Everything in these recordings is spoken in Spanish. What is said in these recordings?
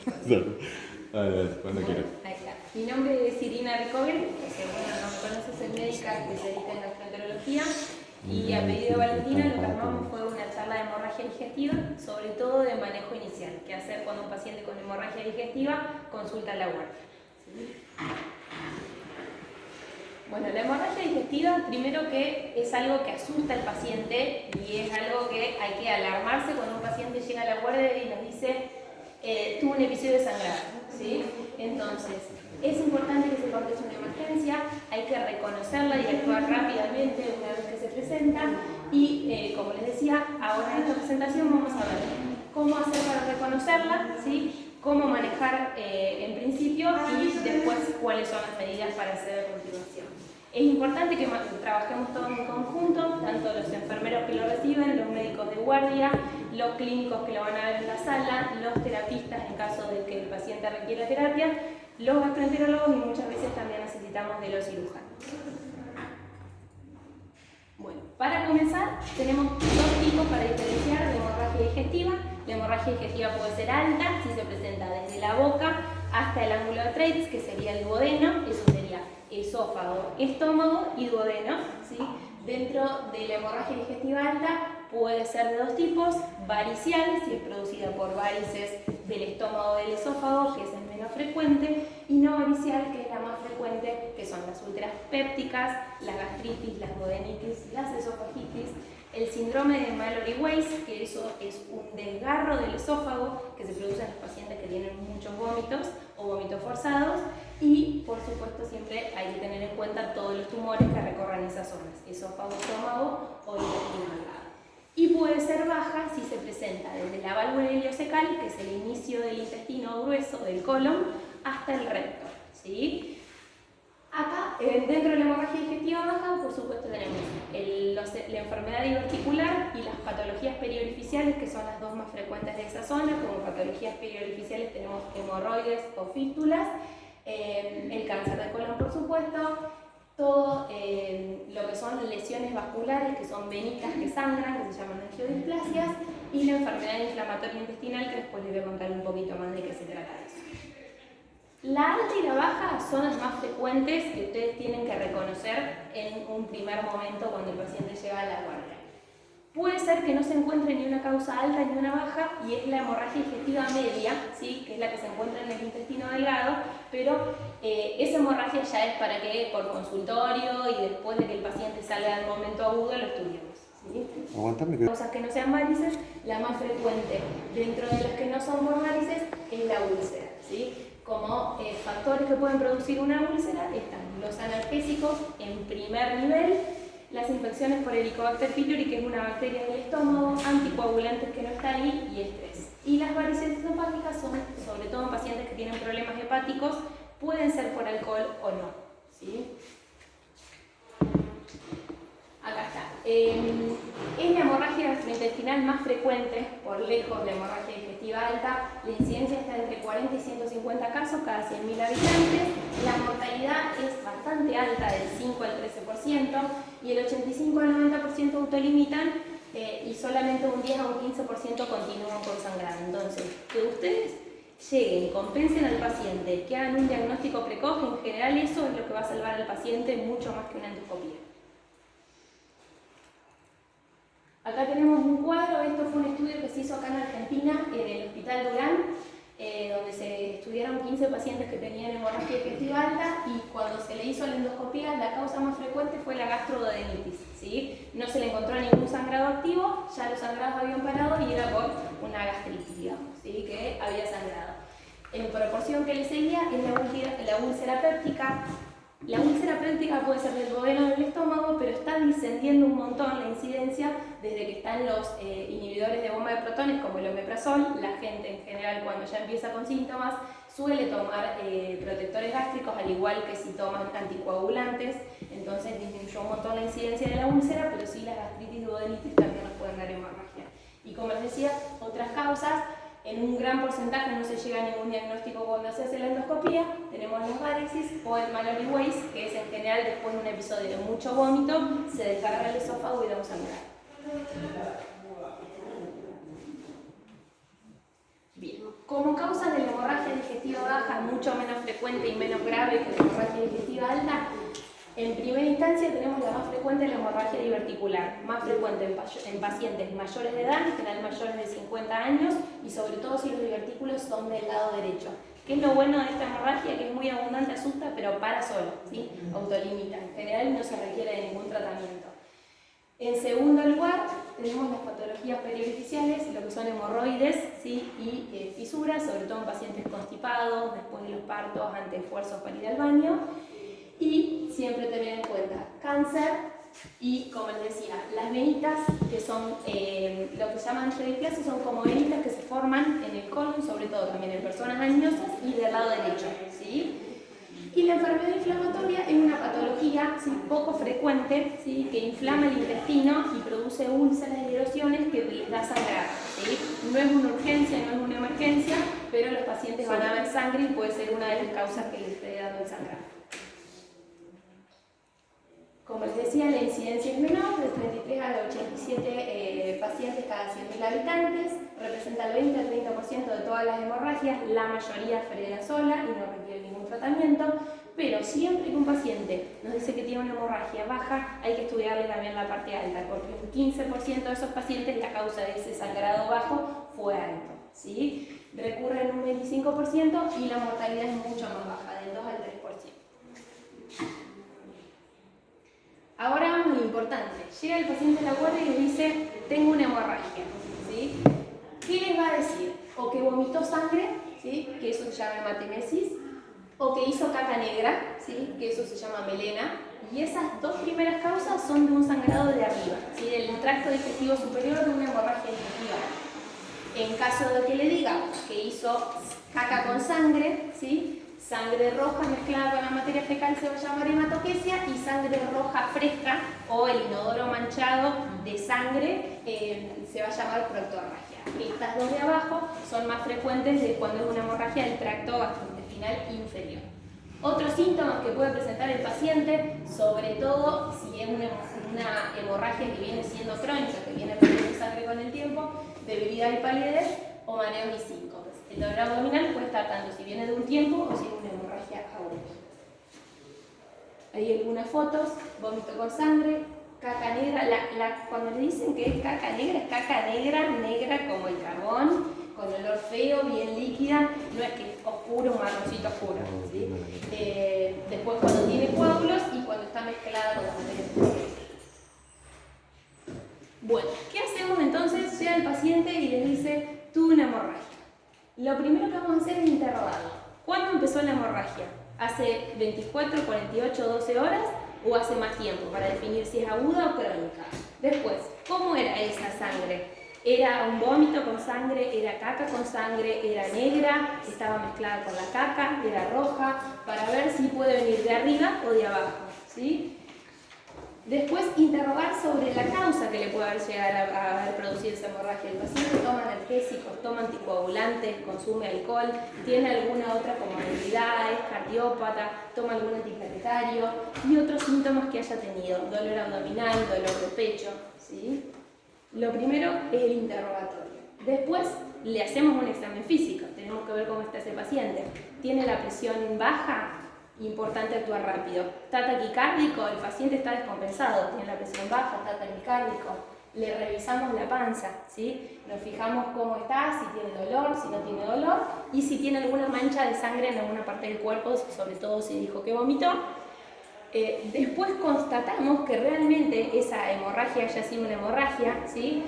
Cuando quieras. Ahí está. Mi nombre es Irina Recover, que según no me conoces, soy médica especialista en gastroenterología. Y a pedido de Valentina lo que armamos fue una charla de hemorragia digestiva, sobre todo de manejo inicial, qué hacer cuando un paciente con hemorragia digestiva consulta a la guardia. ¿Sí? Bueno, la hemorragia digestiva, primero que es algo que asusta al paciente y es algo que hay que alarmarse cuando un paciente llega a la guardia y nos dice tuvo un episodio de sangrado, ¿sí? Entonces, es importante que sepan que es una emergencia, hay que reconocerla y actuar rápidamente una vez que se presenta y, como les decía, ahora en esta presentación vamos a ver cómo hacer para reconocerla, ¿sí? Cómo manejar en principio y después cuáles son las medidas para hacer a continuación. Es importante que trabajemos todos en conjunto, tanto los enfermeros que lo reciben, los médicos de guardia, los clínicos que lo van a ver en la sala, los terapistas en caso de que el paciente requiera terapia, los gastroenterólogos y muchas veces también necesitamos de los cirujanos. Bueno, para comenzar tenemos dos tipos para diferenciar de hemorragia digestiva. La hemorragia digestiva puede ser alta, si se presenta desde la boca hasta el ángulo de Treitz, que sería el duodeno, eso sería esófago, estómago y duodeno, ¿sí? Dentro de la hemorragia digestiva alta puede ser de dos tipos, varicial, si es producida por varices del estómago o del esófago, que es el menos frecuente, y no varicial, que es la más frecuente, que son las úlceras pépticas, las gastritis, las duodenitis, las esofagitis, el síndrome de Mallory-Weiss, que eso es un desgarro del esófago que se produce en los pacientes que tienen muchos vómitos o vómitos forzados, y por supuesto siempre hay que tener en cuenta todos los tumores que recorran esas zonas, esófago, estómago o intestino delgado. Y puede ser baja si se presenta desde la válvula ileocecal, que es el inicio del intestino grueso del colon, hasta el recto, ¿sí? Acá, dentro de la hemorragia digestiva baja, por supuesto tenemos la enfermedad diverticular y las patologías periorificiales, que son las dos más frecuentes de esa zona. Como patologías periorificiales tenemos hemorroides o fístulas, el cáncer de colon, por supuesto, todo lo que son lesiones vasculares, que son venitas que sangran, que se llaman angiodisplasias, y la enfermedad inflamatoria intestinal, que después les voy a contar un poquito más de qué se trata de eso. La alta y la baja son las más frecuentes que ustedes tienen que reconocer en un primer momento cuando el paciente llega a la guardia. Puede ser que no se encuentre ni una causa alta ni una baja, y es la hemorragia digestiva media, ¿sí? Que es la que se encuentra en el intestino delgado, pero esa hemorragia ya es para que por consultorio y después de que el paciente salga del momento agudo lo estudiemos. ¿Sí? Cosas que no sean varices, la más frecuente dentro de las que no son por varices es la úlcera, ¿sí? Como factores que pueden producir una úlcera están los analgésicos en primer nivel, las infecciones por Helicobacter pylori, que es una bacteria del estómago, anticoagulantes que no están ahí, y estrés. Y las varices esofágicas son, sobre todo en pacientes que tienen problemas hepáticos, pueden ser por alcohol o no, ¿sí? Acá está. Es la hemorragia gastrointestinal más frecuente, por lejos la hemorragia digestiva alta. La incidencia está entre 40 y 150 casos cada 100.000 habitantes. La mortalidad es bastante alta, del 5 al 13%, y el 85 al 90% autolimitan y solamente un 10 a un 15% continúan con sangrado. Entonces, que ustedes lleguen, compensen al paciente, que hagan un diagnóstico precoz, en general eso es lo que va a salvar al paciente mucho más que una endoscopia. Acá tenemos un cuadro. Esto fue un estudio que se hizo acá en Argentina, en el Hospital Durán, donde se estudiaron 15 pacientes que tenían hemorragia digestiva alta, y cuando se le hizo la endoscopia, la causa más frecuente fue la gastroduodenitis, ¿sí? No se le encontró ningún sangrado activo, ya los sangrados habían parado y era por una gastritis, digamos, ¿sí? Que había sangrado. En proporción que le seguía es la úlcera péptica. La úlcera péptica puede ser del duodeno del estómago, pero está descendiendo un montón la incidencia desde que están los inhibidores de bomba de protones como el omeprazol. La gente en general, cuando ya empieza con síntomas, suele tomar protectores gástricos, al igual que si toman anticoagulantes. Entonces disminuyó un montón la incidencia de la úlcera, pero sí las gastritis duodenitis también nos pueden dar hemorragia. Y como les decía, otras causas. En un gran porcentaje no se llega a ningún diagnóstico cuando se hace la endoscopia. Tenemos las varices o el Mallory-Weiss, que es en general después de un episodio de mucho vómito, se descarga el esófago y da un sangrado. Bien, Como causa de la hemorragia digestiva baja, mucho menos frecuente y menos grave que la hemorragia digestiva alta, en primera instancia tenemos la más frecuente, la hemorragia diverticular, más frecuente en pacientes mayores de edad, en general mayores de 50 años, y sobre todo si los divertículos son del lado derecho. ¿Qué es lo bueno de esta hemorragia? Que es muy abundante, asusta, pero para solo, ¿sí? Autolimita. En general no se requiere de ningún tratamiento. En segundo lugar, tenemos las patologías periorificiales, lo que son hemorroides, ¿sí? Y fisuras, sobre todo en pacientes constipados, después de los partos, ante esfuerzos para ir al baño. Y siempre tener en cuenta cáncer y, como les decía, las venitas, que son lo que se llaman angioplasia, son como venitas que se forman en el colon, sobre todo también en personas añosas y del lado derecho, ¿sí? Y la enfermedad inflamatoria es una patología, ¿sí?, poco frecuente, ¿sí?, que inflama el intestino y produce úlceras y erosiones que les da sangrar, ¿sí? No es una urgencia, no es una emergencia, pero los pacientes van a ver sangre y puede ser una de las causas que les esté dando el sangrado. Como les decía, la incidencia es menor, de 33 a 87 pacientes cada 100.000 habitantes, representa el 20 al 30% de todas las hemorragias, la mayoría frena sola y no requiere ningún tratamiento, pero siempre que un paciente nos dice que tiene una hemorragia baja, hay que estudiarle también la parte alta, porque un 15% de esos pacientes la causa de ese sangrado bajo fue alto, ¿sí? Recurre en un 25% y la mortalidad es mucho más baja, del 2 al 3%. Ahora vamos a lo importante. Llega el paciente a la guardia y le dice, tengo una hemorragia, ¿sí? ¿Qué les va a decir? O que vomitó sangre, ¿sí?, que eso se llama hematemesis, o que hizo caca negra, ¿sí?, que eso se llama melena. Y esas dos primeras causas son de un sangrado de arriba, ¿sí?, del tracto digestivo superior, de una hemorragia digestiva. En caso de que le diga que hizo caca con sangre, ¿sí?, sangre roja mezclada con la materia fecal se va a llamar hematoquesia, y sangre roja fresca o el inodoro manchado de sangre se va a llamar proctorragia. Estas dos de abajo son más frecuentes de cuando es una hemorragia del tracto gastrointestinal inferior. Otros síntomas que puede presentar el paciente, sobre todo si es una hemorragia que viene siendo crónica, que viene perdiendo sangre con el tiempo, debilidad y palidez o mareos y síncopes. El dolor abdominal puede estar tanto si viene de un tiempo o si es una hemorragia aguda. Hay algunas fotos, vómito con sangre, caca negra. Cuando le dicen que es caca negra, negra como el carbón, con olor feo, bien líquida, no es que es oscuro, un marroncito oscuro, ¿sí? Después cuando tiene coágulos y cuando está mezclada con la materia fecal. Bueno, ¿qué hacemos entonces? Llega el paciente y le dice, tuve una hemorragia. Lo primero que vamos a hacer es interrogarlo. ¿Cuándo empezó la hemorragia? ¿Hace 24, 48, 12 horas o hace más tiempo? Para definir si es aguda o crónica. Después, ¿cómo era esa sangre? ¿Era un vómito con sangre? ¿Era caca con sangre? ¿Era negra? ¿Estaba mezclada con la caca? ¿Era roja? Para ver si puede venir de arriba o de abajo, ¿sí? Después, interrogar sobre la causa que le puede haber llegado a haber producido esa hemorragia. El paciente toma analgésicos, toma anticoagulantes, consume alcohol, tiene alguna otra comorbilidad, es cardiópata, toma algún antiplateletario y otros síntomas que haya tenido, dolor abdominal, dolor de pecho, ¿sí? Lo primero es el interrogatorio. Después, le hacemos un examen físico, tenemos que ver cómo está ese paciente. ¿Tiene la presión baja? Importante actuar rápido. ¿Está taquicárdico? El paciente está descompensado, tiene la presión baja, está taquicárdico. Le revisamos la panza, ¿sí? Nos fijamos cómo está, si tiene dolor, si no tiene dolor y si tiene alguna mancha de sangre en alguna parte del cuerpo, sobre todo si dijo que vomitó. Después constatamos que realmente esa hemorragia haya sido una hemorragia, ¿sí?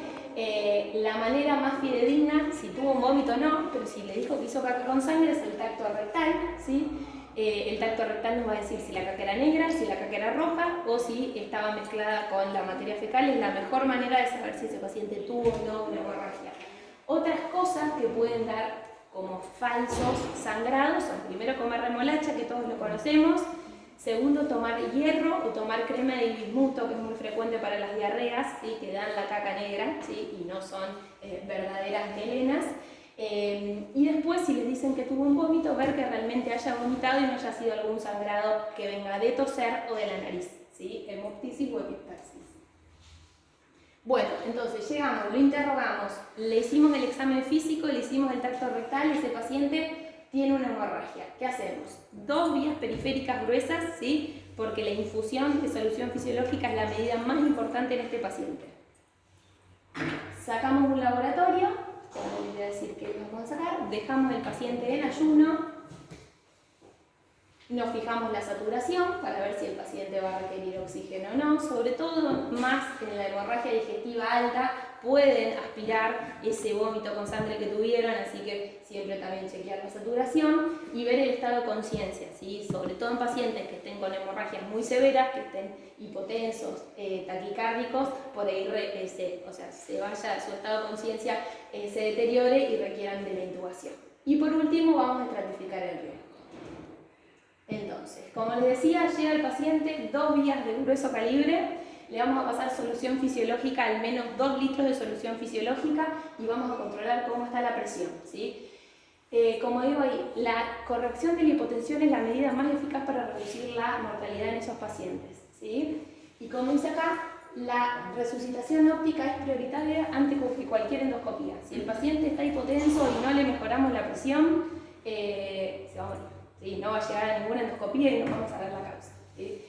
La manera más fidedigna, si tuvo un vómito o no, pero si le dijo que hizo caca con sangre, es el tacto rectal, ¿sí? El tacto rectal nos va a decir si la caca era negra, si la caca era roja o si estaba mezclada con la materia fecal. Es la mejor manera de saber si ese paciente tuvo o no una hemorragia. Otras cosas que pueden dar como falsos sangrados son, primero, comer remolacha, que todos lo conocemos. Segundo, tomar hierro o tomar crema de bismuto, que es muy frecuente para las diarreas, ¿sí?, que dan la caca negra, ¿sí?, y no son verdaderas melenas. Y después, si les dicen que tuvo un vómito, ver que realmente haya vomitado y no haya sido algún sangrado que venga de toser o de la nariz, ¿sí?, hemoptisis o epistaxis. Bueno, entonces llegamos, lo interrogamos, le hicimos el examen físico, le hicimos el tacto rectal, ese paciente tiene una hemorragia. ¿Qué hacemos? 2 vías periféricas gruesas, ¿sí? Porque la infusión de solución fisiológica es la medida más importante en este paciente. Sacamos un laboratorio, como les voy a decir que lo vamos a sacar, dejamos el paciente en ayuno, nos fijamos la saturación para ver si el paciente va a requerir oxígeno o no, sobre todo más en la hemorragia digestiva alta pueden aspirar ese vómito con sangre que tuvieron, así que siempre también chequear la saturación y ver el estado de conciencia, ¿sí? Sobre todo en pacientes que estén con hemorragias muy severas, que estén hipotensos, taquicárdicos, por ahí se vaya su estado de conciencia, se deteriore y requieran de la intubación. Y por último vamos a estratificar el riesgo. Entonces, como les decía, llega el paciente, 2 vías de grueso calibre, le vamos a pasar solución fisiológica, al menos 2 litros de solución fisiológica y vamos a controlar cómo está la presión, ¿sí? Como digo ahí, la corrección de la hipotensión es la medida más eficaz para reducir la mortalidad en esos pacientes, ¿sí? Y como dice acá, la resucitación óptica es prioritaria antes que cualquier endoscopía. Si el paciente está hipotenso y no le mejoramos la presión, se va a morir. ¿Sí? No va a llegar a ninguna endoscopía y no vamos a ver la causa, ¿sí?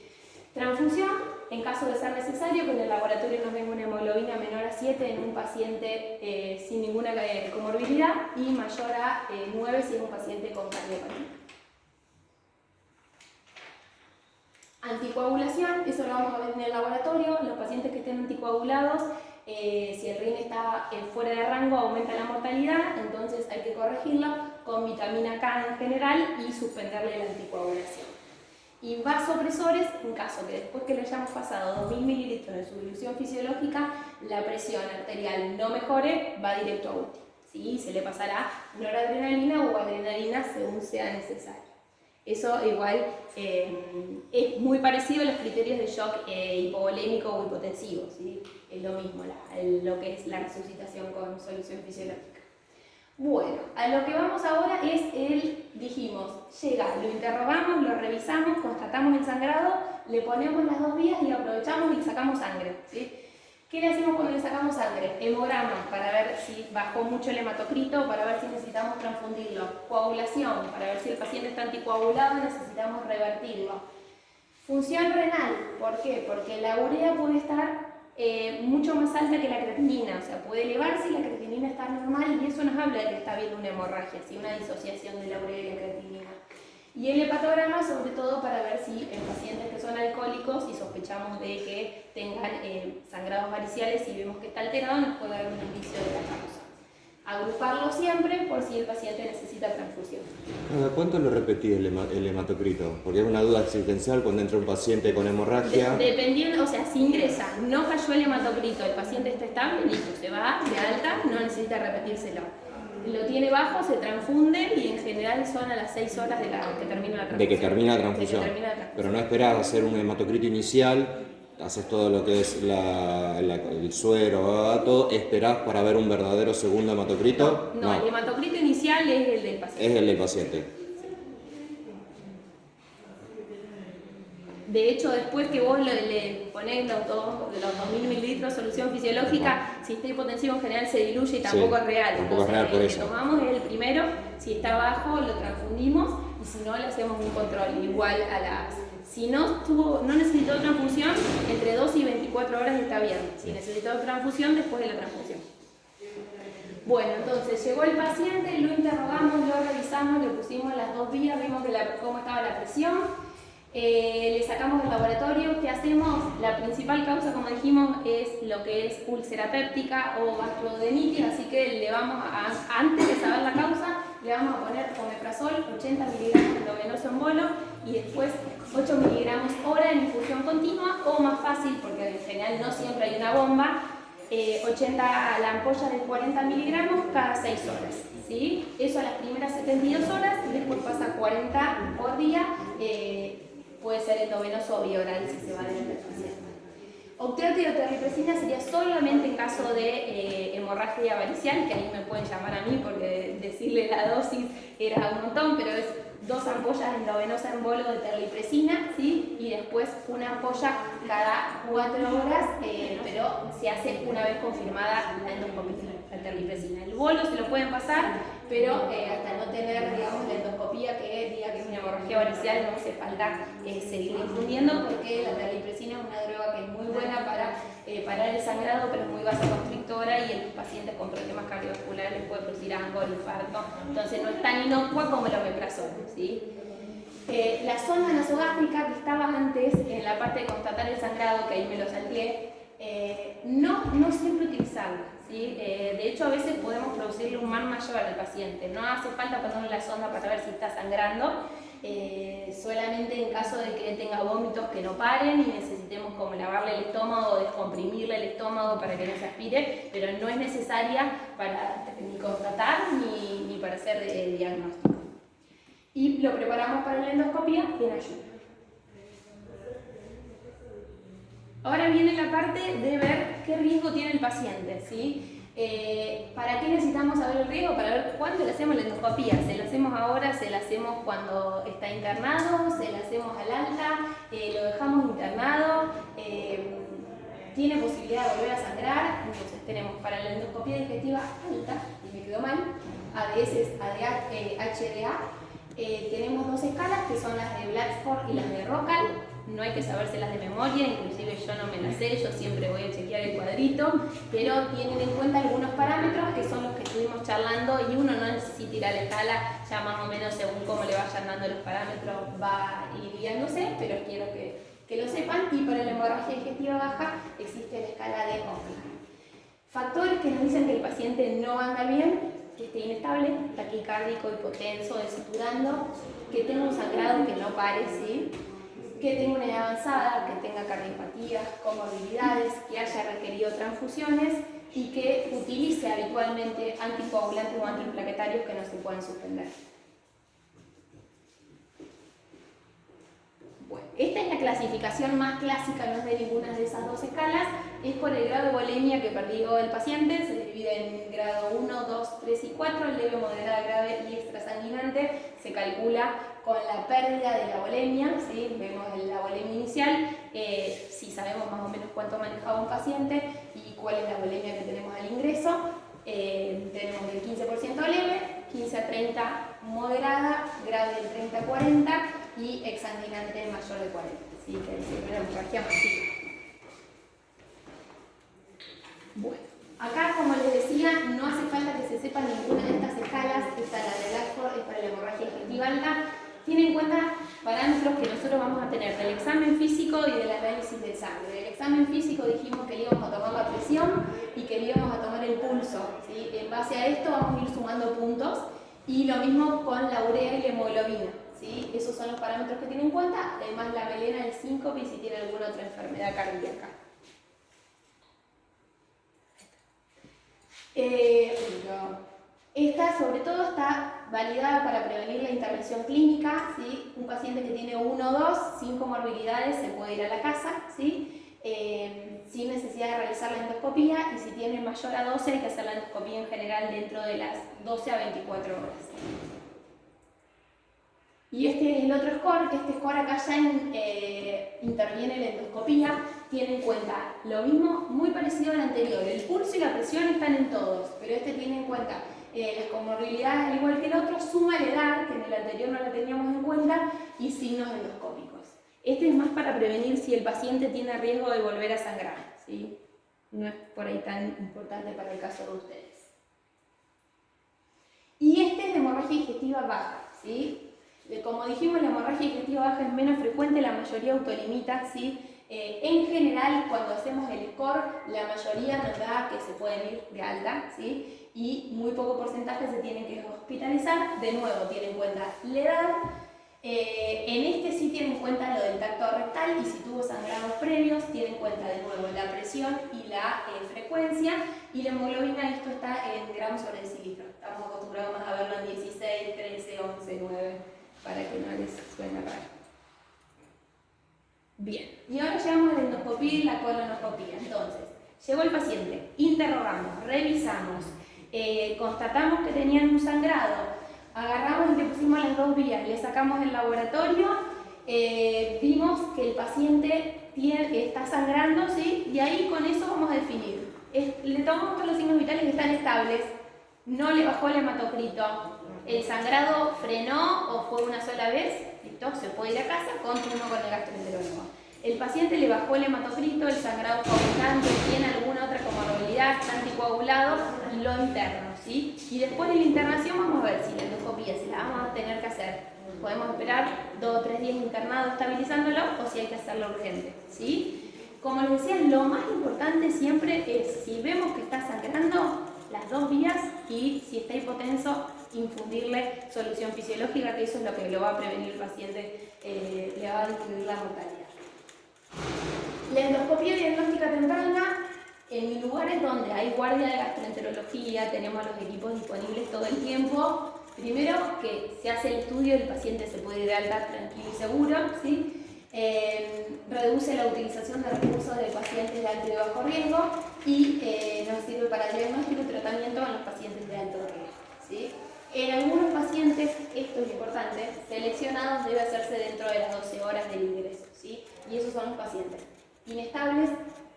Transfusión, en caso de ser necesario, con el laboratorio nos venga una hemoglobina menor a 7 en un paciente sin ninguna comorbilidad y mayor a 9 si es un paciente con cardiopatía. Anticoagulación, eso lo vamos a ver en el laboratorio. Los pacientes que estén anticoagulados, si el RIN está fuera de rango, aumenta la mortalidad, entonces hay que corregirlo con vitamina K en general y suspenderle la anticoagulación. Y vasopresores, en caso que después que le hayamos pasado 2000 mililitros de solución fisiológica, la presión arterial no mejore, va directo a UTI. ¿Sí? Se le pasará noradrenalina o adrenalina según sea necesario. Eso igual es muy parecido a los criterios de shock hipovolémico o hipotensivo, ¿sí? Es lo mismo lo que es la resucitación con solución fisiológica. Bueno, a lo que vamos ahora es dijimos, llega, lo interrogamos, lo revisamos, constatamos el sangrado, le ponemos las 2 vías y aprovechamos y sacamos sangre, ¿sí? ¿Qué le hacemos cuando le sacamos sangre? Hemograma, para ver si bajó mucho el hematocrito, para ver si necesitamos transfundirlo. Coagulación, para ver si el paciente está anticoagulado, necesitamos revertirlo. Función renal, ¿por qué? Porque la urea puede estar mucho más alta que la creatinina, o sea, puede elevarse y la creatinina está normal y eso nos habla de que está habiendo una hemorragia, ¿sí? Una disociación de la urea y la creatinina. Y el hepatograma, sobre todo para ver si en pacientes que son alcohólicos y sospechamos de que tengan sangrados variciales y vemos que está alterado, nos puede dar un indicio de la causa. Agruparlo siempre por si el paciente necesita transfusión. ¿Cada cuánto lo repetí el hematocrito? Porque es una duda existencial cuando entra un paciente con hemorragia. Dependiendo, o sea, si ingresa, no cayó el hematocrito, el paciente está estable, listo, se va de alta, no necesita repetírselo. Lo tiene bajo, se transfunde y en general son a las 6 horas de que termina la transfusión. De que termina la transfusión. Pero no esperás hacer un hematocrito inicial, haces todo lo que es el suero, todo, esperás para ver un verdadero segundo hematocrito. No, el hematocrito inicial es el del paciente. Es el del paciente. De hecho, después que vos le ponés los 2000 mililitros de solución fisiológica, si está hipotensivo en general se diluye y tampoco es real. Tampoco es real por eso. Lo que tomamos es el primero, si está bajo lo transfundimos y si no le hacemos un control igual a las... Si no necesitó transfusión, entre 2 y 24 horas está bien. Si necesitó transfusión, después de la transfusión. Bueno, entonces llegó el paciente, lo interrogamos, lo revisamos, le pusimos las 2 vías, vimos cómo estaba la presión. Le sacamos el laboratorio. ¿Qué hacemos? La principal causa, como dijimos, es lo que es úlcera péptica o gastroenteritis, así que le vamos antes de saber la causa, le vamos a poner omeprazol 80 miligramos endovenoso en bolo y después 8 miligramos hora en infusión continua o más fácil, porque en general no siempre hay una bomba, 80 la ampolla de 40 miligramos cada 6 horas. ¿Sí? Eso a las primeras 72 horas y después pasa 40 por día. Puede ser endovenoso o bioral si se va del paciente. Octreotiro terriprosina sería solamente en caso de hemorragia varicial, que ahí me pueden llamar a mí porque decirle la dosis era un montón, pero es 2 ampollas endovenosa en bolo de terlipresina, ¿sí? Y después una ampolla cada 4 horas, pero se hace una vez confirmada la endoscopía, la terlipresina. El bolo se lo pueden pasar, pero hasta no tener, digamos, la endoscopía que diga que es una hemorragia varicial, no hace falta seguir infundiendo, porque la terlipresina es una droga que es muy buena para parar el sangrado, pero es muy vasoconstrictora y en los pacientes con problemas cardiovasculares les puede producir angor, infarto, entonces no es tan inocua como el omeprazol, ¿sí? La sonda nasogástrica que estaba antes en la parte de constatar el sangrado, que ahí me lo salteé, no siempre utilizarla, ¿sí? De hecho a veces podemos producirle un mal mayor al paciente, no hace falta ponerle la sonda para ver si está sangrando, solamente en caso de que tenga vómitos que no paren y necesitemos como lavarle el estómago o descomprimirle el estómago para que no se aspire, pero no es necesaria para ni constatar ni para hacer diagnóstico. Y lo preparamos para la endoscopía en ayuno. Ahora viene la parte de ver qué riesgo tiene el paciente, ¿sí? ¿Para qué necesitamos saber el riesgo? Para ver cuándo le hacemos la endoscopía. ¿Se la hacemos ahora? ¿Se la hacemos cuando está internado? ¿Se la hacemos al alta? ¿Lo dejamos internado? ¿Tiene posibilidad de volver a sangrar? Entonces tenemos para la endoscopía digestiva alta, y me quedó mal, ADS, HDA. Tenemos 2 escalas que son las de Blackford y las de Rockall. No hay que sabérselas de memoria, inclusive yo no me las sé, yo siempre voy a chequear el cuadrito, pero tienen en cuenta algunos parámetros que son los que estuvimos charlando y uno no necesita ir a la escala, ya más o menos según cómo le vayan dando los parámetros va a ir guiándose, pero quiero que lo sepan. Y para la hemorragia digestiva baja existe la escala de Hoffman. Factores que nos dicen que el paciente no anda bien: que esté inestable, taquicárdico, hipotenso, desaturando, que tenga un sangrado que no pare, ¿sí? Que tenga una edad avanzada, que tenga cardiopatías, comorbilidades, que haya requerido transfusiones y que utilice habitualmente anticoagulantes o antiplaquetarios que no se pueden suspender. Bueno, esta es la clasificación más clásica, no es de ninguna de esas 2 escalas, es por el grado de volemia que perdió el paciente, se divide en grado 1, 2, 3 y 4, leve, moderada, grave y extrasanguinante, se calcula con la pérdida de la volemia, ¿sí? Vemos la volemia inicial, si sabemos más o menos cuánto manejaba un paciente y cuál es la volemia que tenemos al ingreso, tenemos del 15% leve, 15 a 30 moderada, grave del 30 a 40 y exsanguinante mayor de 40, ¿sí? Que es una hemorragia masiva. Bueno, acá como les decía, no hace falta que se sepa ninguna de estas escalas, esta la de Blackford es para la hemorragia digestiva alta. Tiene en cuenta parámetros que nosotros vamos a tener del examen físico y del análisis de sangre. Del examen físico dijimos que le íbamos a tomar la presión y que le íbamos a tomar el pulso, ¿sí? En base a esto vamos a ir sumando puntos y lo mismo con la urea y la hemoglobina, ¿sí? Esos son los parámetros que tienen en cuenta, además la melena, el síncope y si tiene alguna otra enfermedad cardíaca. Esta sobre todo está validada para prevenir la intervención clínica, ¿sí? Un paciente que tiene 1 o 2 sin comorbilidades se puede ir a la casa, ¿sí? Sin necesidad de realizar la endoscopía, y si tiene mayor a 12 hay que hacer la endoscopía en general dentro de las 12 a 24 horas. Y este es el otro score, que este score acá ya interviene la endoscopía, tiene en cuenta lo mismo, muy parecido al anterior, el pulso y la presión están en todos, pero este tiene en cuenta las comorbilidades al igual que el otro, suma la edad, que en el anterior no la teníamos en cuenta, y signos endoscópicos. Este es más para prevenir si el paciente tiene riesgo de volver a sangrar, ¿sí? No es por ahí tan importante para el caso de ustedes. Y este es de hemorragia digestiva baja, ¿sí? Como dijimos, la hemorragia digestiva baja es menos frecuente, la mayoría autolimita, ¿sí? En general, cuando hacemos el score, la mayoría nos da que se pueden ir de alta, ¿sí? Y muy poco porcentaje se tienen que hospitalizar. De nuevo, tiene en cuenta la edad. En este sí tiene en cuenta lo del tacto rectal y si tuvo sangrados previos, tiene en cuenta de nuevo la presión y la frecuencia. Y la hemoglobina, esto está en gramos sobre decilitro. Estamos acostumbrados más a verlo en 16, 13, 11, 9, para que no les suene raro. Bien, y ahora llegamos a la endoscopía y la colonoscopía. Entonces, llegó el paciente, interrogamos, revisamos, constatamos que tenían un sangrado, agarramos y le pusimos la las 2 vías, le sacamos el laboratorio, vimos que el paciente está sangrando, ¿sí? Y ahí con eso vamos a definir. Le tomamos todos los signos vitales que están estables, no le bajó el hematocrito, el sangrado frenó o fue una sola vez, listo, se puede ir a casa con turno con el gastroenterólogo. El paciente le bajó el hematocrito, el sangrado fue abundante, tiene alguna otra comorbilidad, está anticoagulado, lo interno, ¿sí? Y después de la internación vamos a ver si la endoscopía, si la vamos a tener que hacer. Podemos esperar 2 o 3 días internado estabilizándolo o si hay que hacerlo urgente, ¿sí? Como les decía, lo más importante siempre es, si vemos que está sangrando, las 2 vías y si está hipotenso, infundirle solución fisiológica, que eso es lo que lo va a prevenir el paciente, le va a disminuir la mortalidad. La endoscopía diagnóstica temprana, en lugares donde hay guardia de gastroenterología, tenemos los equipos disponibles todo el tiempo. Primero, que se hace el estudio, el paciente se puede ir de alta tranquilo y seguro, ¿sí? Reduce la utilización de recursos de pacientes de alto y de bajo riesgo y nos sirve para el diagnóstico y tratamiento en los pacientes de alto riesgo, ¿sí? En algunos pacientes, esto es importante, seleccionados debe hacerse dentro de las 12 horas del ingreso, ¿sí? Y esos son los pacientes inestables,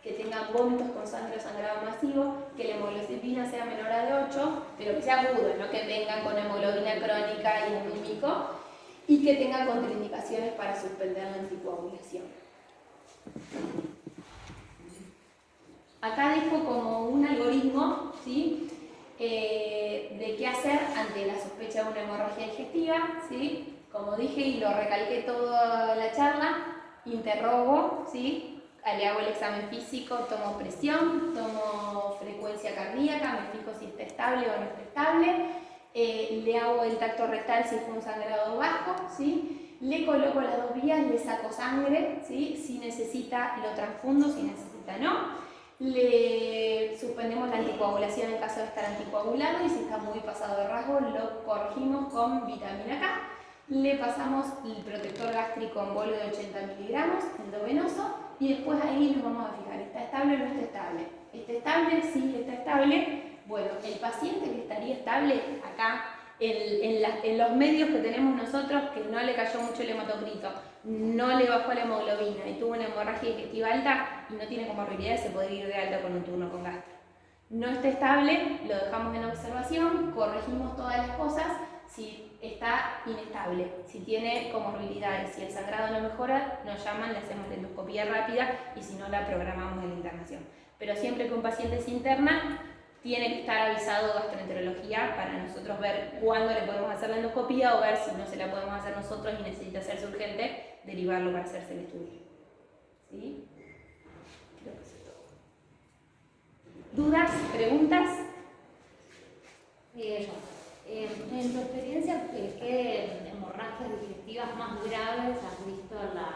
que tengan vómitos con sangre o sangrado masivo, que la hemoglobina sea menor a de 8, pero que sea agudo, no que vengan con hemoglobina crónica y anímico, y que tengan contraindicaciones para suspender la anticoagulación. Acá dejo como un algoritmo, ¿sí? De qué hacer ante la sospecha de una hemorragia digestiva, ¿sí? Como dije y lo recalqué toda la charla, interrogo, ¿sí? Le hago el examen físico, tomo presión, tomo frecuencia cardíaca, me fijo si está estable o no está estable, le hago el tacto rectal si fue un sangrado bajo, ¿sí? Le coloco las 2 vías, le saco sangre, ¿sí? Si necesita lo transfundo, si necesita no. Le suspendemos la anticoagulación en caso de estar anticoagulado y si está muy pasado de rasgo lo corregimos con vitamina K. Le pasamos el protector gástrico en bolo de 80 miligramos, endovenoso, y después ahí nos vamos a fijar, ¿está estable o no está estable? ¿Está estable? Sí, está estable. Bueno, el paciente que estaría estable acá, en los medios que tenemos nosotros, que no le cayó mucho el hematocrito, no le bajó la hemoglobina y tuvo una hemorragia digestiva alta y no tiene comorbilidades, se puede ir de alta con un turno con gastro. No está estable, lo dejamos en observación, corregimos todas las cosas. Si está inestable, si tiene comorbilidades, si el sangrado no mejora, nos llaman, le hacemos la endoscopía rápida y si no la programamos en la internación. Pero siempre que un paciente se interna, tiene que estar avisado gastroenterología para nosotros ver cuándo le podemos hacer la endoscopía o ver si no se la podemos hacer nosotros y necesita hacerse urgente, derivarlo para hacerse el estudio. ¿Sí? Creo que eso es todo. ¿Dudas? ¿Preguntas? En tu experiencia, ¿qué hemorragias digestivas más graves has visto en la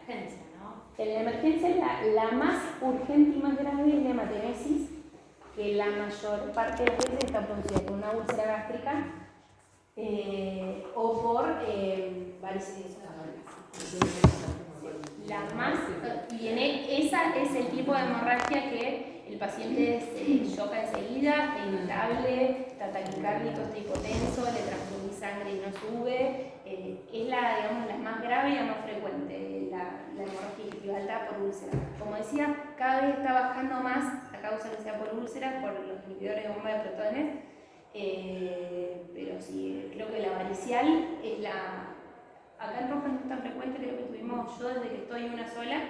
emergencia, ¿no? En la emergencia la más urgente y más grave es la hematemesis, que la mayor parte de las veces está producida por una úlcera gástrica o por varices esofágicas. La más, esa es el tipo de hemorragia que el paciente se choca enseguida, está inundable, está taquicárdico, está hipotenso, le transfundís sangre y no sube. Es la más grave y la más frecuente, la hemorragia digestiva alta por úlcera. Como decía, cada vez está bajando más la causa que sea por úlceras, por los inhibidores de bomba de protones, pero sí, creo que la varicial es la... Acá en Rojas no es tan frecuente, creo que tuvimos yo desde que estoy una sola,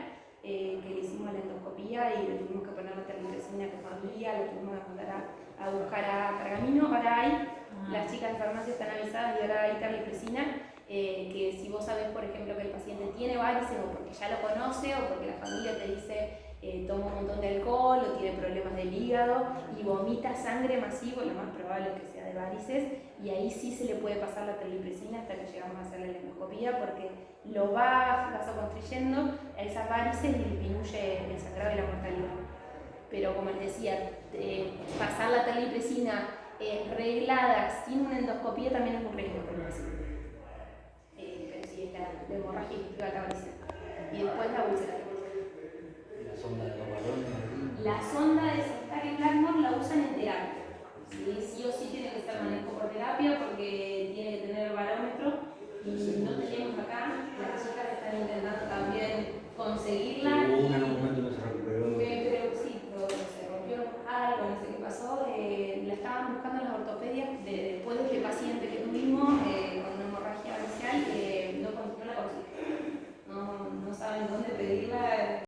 que le hicimos la endoscopía y le tuvimos que poner la termicresina que familia, lo tuvimos que mandar a buscar a Pergamino. Ahora hay, las chicas de farmacia están avisadas y ahora hay termicresina, que si vos sabés, por ejemplo, que el paciente tiene varices o porque ya lo conoce o porque la familia te dice toma un montón de alcohol o tiene problemas del hígado y vomita sangre masivo, lo más probable es que sea de varices, y ahí sí se le puede pasar la terlipresina hasta que llegamos a hacerle la endoscopía porque lo va vasoconstriyendo a esas varices y disminuye el sangrado y la mortalidad. Pero como les decía, pasar la terlipresina reglada sin una endoscopía también es un riesgo por el paciente.